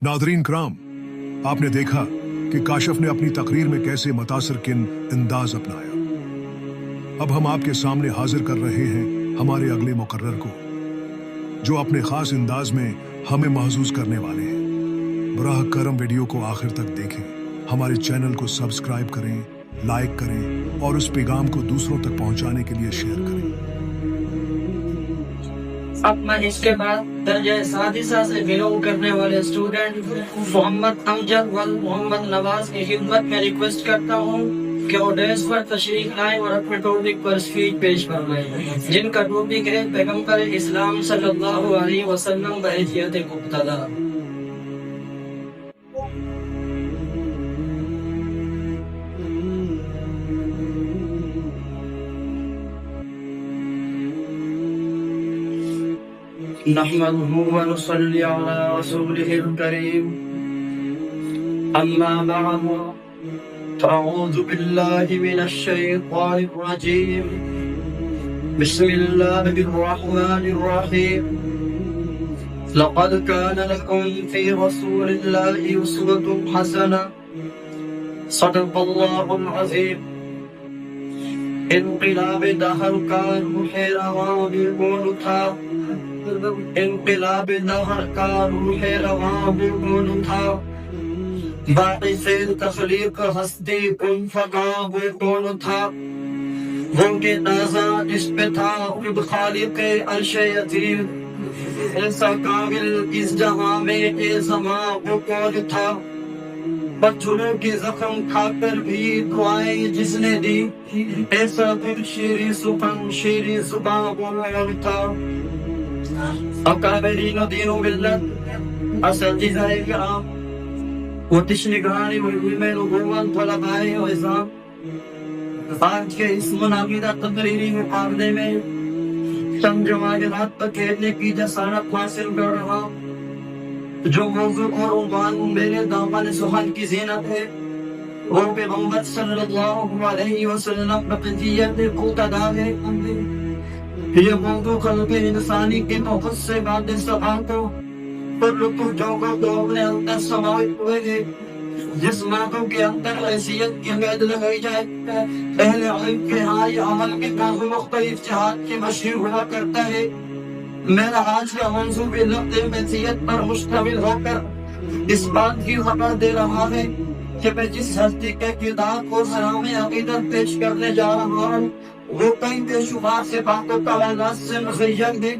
Nadreen कराम, आपने देखा कि काशिफ ने अपनी तकरीर में कैसे मुतासिर किन अंदाज अपनाया। अब हम आपके सामने हाजिर कर रहे हैं हमारे अगले मुकर्रर को, जो अपने खास अंदाज में हमें महसूस करने वाले हैं। बराह करम वीडियो को आखिर तक देखें, हमारे चैनल को सब्सक्राइब करें, लाइक करें और उस पैगाम को दूसरों तक पहुंचाने के लिए शेयर करें। अब मैं इसके बाद दर्जा सादिसा से बिलोंग करने वाले स्टूडेंट मोहम्मद अमजद वल मोहम्मद नवाज की खिदमत में रिक्वेस्ट करता हूँ कि वो डेस्क पर तशरीफ लाएं और अपने टॉपिक पर स्पीच पेश फरमाएं, जिनका टॉपिक है पैगंबर इस्लाम सल्लल्लाहु अलैहि वसल्लम बहैसियत मुब्तदा। नहमदुहु व नुसल्ली अला रसूलिहिल करीम, अम्मा बअद, अऊज़ु बिल्लाहि मिनश शैतानिर रजीम, बिस्मिल्लाहिर रहमानिर रहीम। लक़द कान लकुम फ़ी रसूलिल्लाहि उस्वतुन हसनह, सदक़ल्लाहुल अज़ीम। इनक़िलाब दहर का रूह रवां बिल्कुल था, इनक़िलाब दहर का रूह रवां बिल्कुल था। बाक़ी से तख़लीक़ हस्ती कुन फ़क़ा वो कौन था, वो के ताज़ा इस पे था खुद खालिक़ अर्श अज़ीम। ऐसा कामिल इस जहां में ए ज़मां वो कौन था, बच्चों के जख्म खाकर भी दुआएं जिसने दी। ऐसा फिर शेरी सुखन शेरी सुबह वो था। अकाबरीन दीन मिल्लत असतिज़ाए किराम वतशनिगानी वुलमेन उगुवन तलबाए इज़ाम। आज के इस मुनाक़िदा तकरीरी मुक़ाबले में चंद जवाहिरात पर खेलने की जसारत हासिल कर रहा, जो मौजू और उन्वान मेरे दामन सुहान की ज़ीनत है, वो पैगंबर सल्लल्लाहु अलैहि वसल्लम बक़ियत मुक़तदा है। ये मौजू ख़ल्क़ इंसानी के तौक़ुफ़ से बाद सफ़ाको पर लुत्फ़ जोगो तो अपने अंदर समावित हुए हैं। जिस मौजू के अंदर हैसियत की उम्मीद लगाई जाए, अहले इल्म के यहाँ ये अमल के काफ़ी मुख्तलिफ जहात के मशहूर हुआ करता है। मेरा आज का मौजू भी लफ्ज़ हैसियत पर मुश्तमिल होकर इस बात की खबर दे रहा है कि मैं जिस हस्ती के किरदार को सलाम अक़ीदत पेश करने जा रहा हूँ, वो कई बेशुमार सिफ़ातों कमालात से मुज़य्यन है,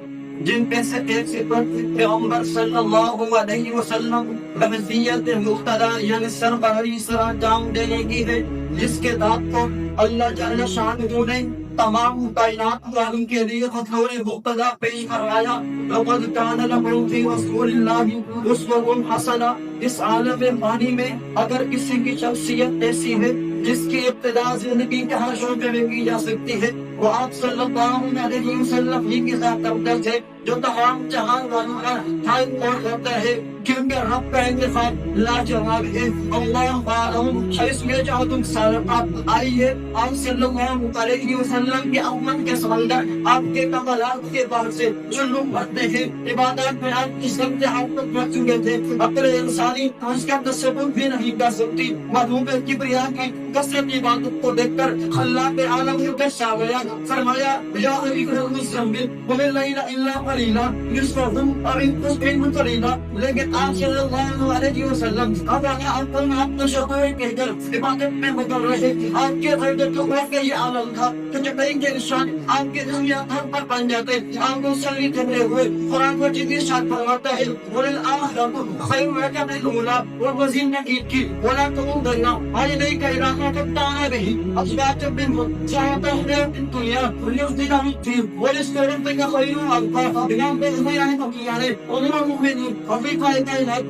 जिन पे से एक सिफ़त पैगंबर सल्लल्लाहु अलैहि वसल्लम बहैसियत मुक़तदा यानी सरबराही सरअंजाम देने की है, जिसके दाद को अल्लाह जल्ल शानहू ने तमाम कायनात वालों के लिए बतौर मुक़तदा पेश करवाया। लक़द कान लकुम फ़ी रसूलिल्लाहि उस्वतुन हसनह। इस आलम फ़ानी में अगर किसी की शख्सियत ऐसी है जिसकी इब्तिदा ज़िंदगी के हर शोबे में की जा सकती है, वो आप सल्लल्लाहु अलैहि वसल्लम ही की ज़ात अक़दस है, जो तमाम जहान वालों का हाल और होता है, क्योंकि रब का इंतज़ाम लाजवाब है। अल्लाह आलम इसमें जो तुम सारक़ात आइए आप सल्लल्लाहु अलैहि वसल्लम के अमन के समंदर आपके कमालात के बाद से जो लोग बढ़ते हैं, इबादत में आप इस वक्त हाथ तक पहुंच चुके थे, अपने इंसानी उसका तसव्वुर भी नहीं कर सकती। महबूब किबरिया की कसरत इबादत को देखकर अल्लाह के आलम में पेश आ गया, फरमाया या अय्युहल मुज़म्मिल कुम अल-लैला इल्ला क़लीला निस्फ़हु अव इंक़ुस मिन्हु क़लीला। लेकिन आप सल्लल्लाहु अलैहि वसल्लम अब आप तशक्कुर कहकर इबादत में मगन रहे। आपके ग़ैरत को वाक़ई ये आलम था कि जब के निशान आपके दुनिया भर पर बन जाते, आपको सल्ली करते हुए कुरान को जितनी शान फरमाता है, वल आखिरतु खैरुन लका मिनल ऊला व वज़ीन की वला तमुन्ना आज नहीं कह रहा कि ताना नहीं असबात बिन चाहता है दुनिया युज़िना फिर वलिस्तरन का खैरुन अल्फा बिना बेज़ियान तो किया है। उन्होंने मुमिनी अभी कहा है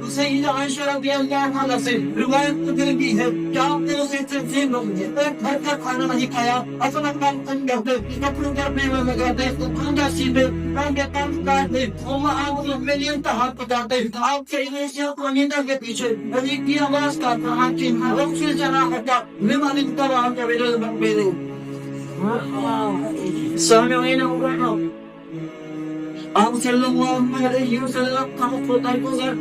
सैयदा आयशा रज़ियल्लाहु अन्हा से रिवायत की है कि आपने उसे तंजीम घर का खाना नहीं खाया, अपना काम करते, कपड़ों के में लगाते, पूजा सीधे के काम करते, आप मिलियन का हाथ पटाते, आपके इलेक्शन को नींदा के पीछे अभी की आवाज का कहा कि हम से जना हटा निमानी तबाह के विरोध में मेरे सामने होगा। आप सल्लल्लाहु अलैहि वसल्लम का खुदा गुज़र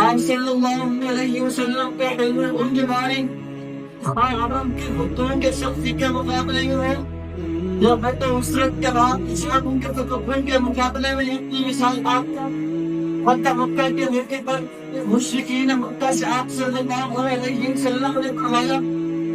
آپ صلی اللہ علیہ وسلم کے علم ان کے بارے عرب کے خطوں کے شخصی کے مقابلے میں ہو یا بیت اسرت کے بعد اسلام ان کے تکبر کے مقابلے میں اتنی مثال آپ کا حتی مکہ کے موقع پر مشرکین مکہ سے آپ صلی اللہ علیہ وسلم نے فرمایا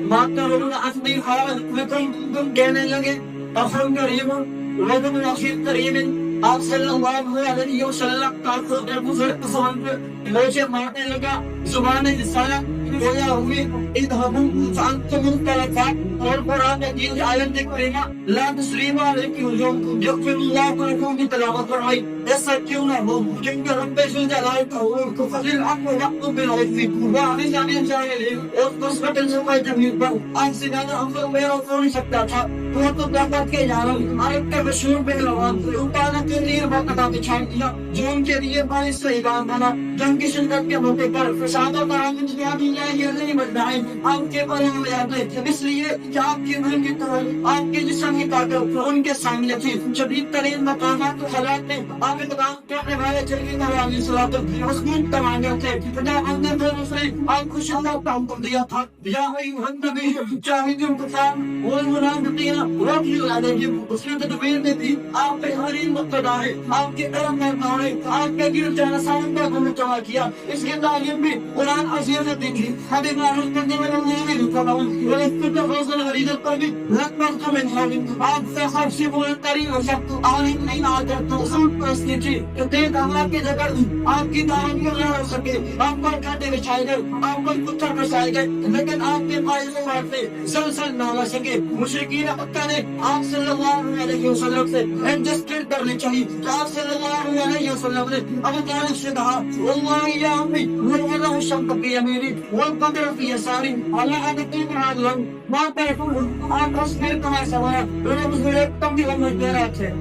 ماترون اصلی حال لکم تم کہنے لگے اخر قریب وقت اخیر قریب آپ صلی اللہ علیہ وسلم کا خود بزرگ سمجھ مجھے مارنے لگا زبان رسالت گویا ہوئی اذهبوا فانتم الطلقاء اور قرآن میں دین آیت کریمہ لا تسلیم علیکم اليوم یغفر اللہ لکم کی تلاوت فرمائی ایسا کیوں نہ ہو کیونکہ رب ذوالجلال کا حکم فضل الحق وقت بالعزم وعزیز عن الجاہلین اور قسمت الزمائے جمعیت پر آج سے زیادہ افضل میرا ہو نہیں سکتا تھا تو طاقت کے جانب عرب کا مشہور پہلوان اوپانا کے لیے موقع بچھان دیا جو ان کے لیے باعث صحیحان بنا جنگ کی شدت کے موقع پر فساد و ترانگ جنابی اللہ نہیں مجدائیں آپ کے بارے میں یاد ہے اس لیے کہ آپ کی دل کی طرح آپ کے جسم کی طاقت ان کے سامنے تھی شدید ترین مقامات و حالات میں آپ اقدام کرنے والے جلگی نوالی صلاحات مضبوط تمانیاں تھے خدا اندر دل اسے آپ کو شدت کا حکم دیا تھا یا ایوہ النبی چاہیدوں کفار والمنافقین رضی علیہم اس نے تدبیر میں دی آپ بہترین مقتدہ ہے آپ کے کرم میں مانے آپ کے گر جانا سامنے کو متوع کیا اس کے تعلیم بھی قرآن عزیز دیکھی حبیب معروف کرنے میں اللہ نے لکھا ولکت فضل غرید القلب لکبرت من حالم آپ سے خرشی بولتری وشکت آلیم نہیں آجرت اصول پرسنی تھی کہ تیز اللہ کی جگہ آپ کی دعوت کو نہ ہو سکے آپ پر کاٹے بچھائے گئے آپ پر پتھر بچھائے گئے لیکن آپ کے قائد و مارتے سلسل نہ ہو سکے مشرکین مکہ نے آپ صلی اللہ علیہ وسلم سے انجسٹریٹ کرنی چاہیے کہ آپ صلی اللہ علیہ وسلم نے ابو طالب سے کہا واللہ یا امی والله الشمس في يميني والقدر في يساري على ان تكون عدلا ما تكون آپ تصویر کما سوایا انہیں مجھے تم بھی ہم مجدرات ہے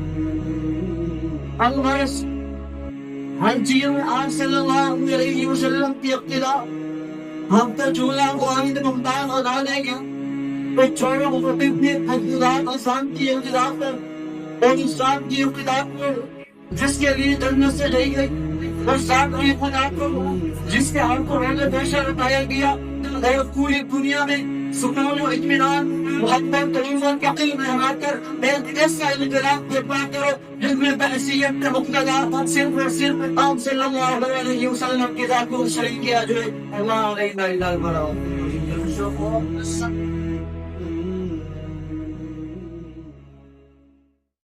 الغرس ہر چیز میں آپ صلی اللہ علیہ وسلم کی اقتداء ہم کا جملہ کو آمید ممتاز ادا دیں گے تو چھوڑے مطلب نے اقتداء انسان کی اقتداء پر اور انسان کی اقتداء پر جس کے لیے جنت سے گئی گئی اور ساتھ ہوئی خدا کو جس کے حال کو رہنے پیشہ بتایا گیا اور پوری دنیا میں سکون و اطمینان محبت تلیفون کے قلب میں ہما کر بہت ایسا انقلاب کے پاک کرو جس میں بحثیت کا مقتدہ صرف اور صرف آپ صلی اللہ علیہ وسلم کی ذات کو شریک کیا جو ہے اللہ علیہ البراء